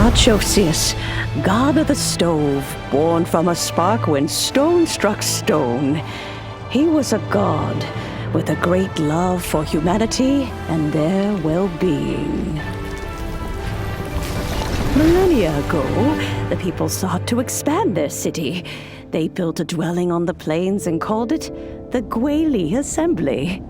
Archosius, god of the stove, born from a spark when stone struck stone. He was a god with a great love for humanity and their well-being. Millennia ago, the people sought to expand their city. They built a dwelling on the plains and called it the Gueli Assembly.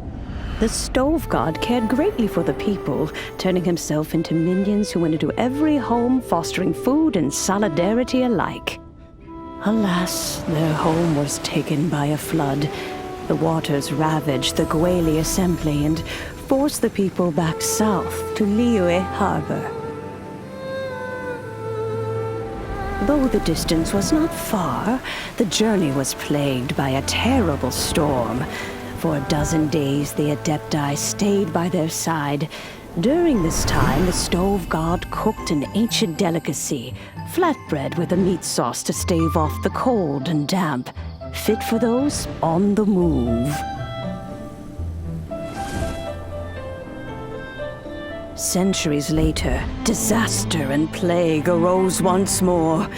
The stove god cared greatly for the people, turning himself into minions who went into every home, fostering food and solidarity alike. Alas, their home was taken by a flood. The waters ravaged the Gueli Assembly and forced the people back south to Liyue Harbor. Though the distance was not far, the journey was plagued by a terrible storm. For a dozen days, the Adepti stayed by their side. During this time, the stove god cooked an ancient delicacy, flatbread with a meat sauce to stave off the cold and damp, fit for those on the move. Centuries later, disaster and plague arose once more.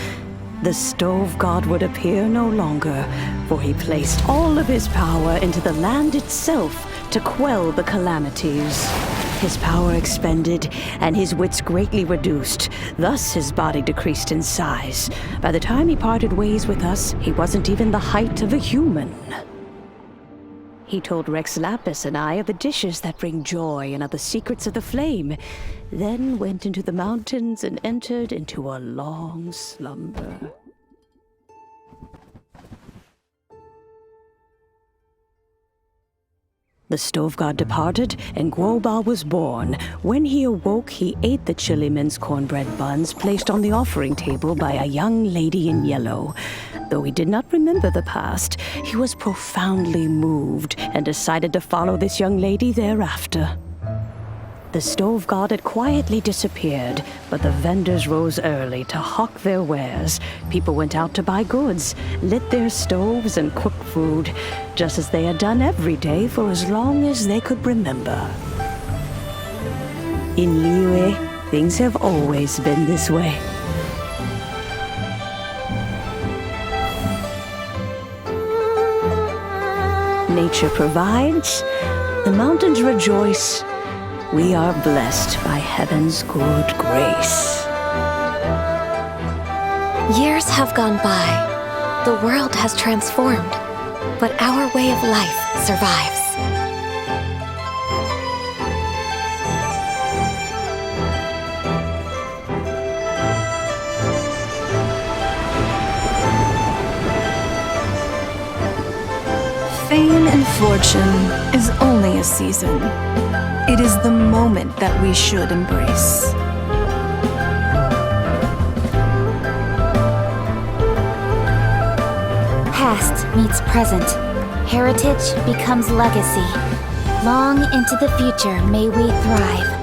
The stove god would appear no longer, for he placed all of his power into the land itself to quell the calamities. His power expended, and his wits greatly reduced. Thus his body decreased in size. By the time he parted ways with us, he wasn't even the height of a human. He told Rex Lapis and I of the dishes that bring joy and of the secrets of the flame, then went into the mountains and entered into a long slumber. The stove god departed, and Guoba was born. When he awoke, he ate the chili mince cornbread buns placed on the offering table by a young lady in yellow. Though he did not remember the past, he was profoundly moved and decided to follow this young lady thereafter. The stove god had quietly disappeared, but the vendors rose early to hawk their wares. People went out to buy goods, lit their stoves, and cooked food, just as they had done every day for as long as they could remember. In Liyue, things have always been this way. Nature provides, the mountains rejoice. We are blessed by heaven's good grace. Years have gone by. The world has transformed, but our way of life survives. Fame and fortune is only a season. It is the moment that we should embrace. Past meets present. Heritage becomes legacy. Long into the future may we thrive.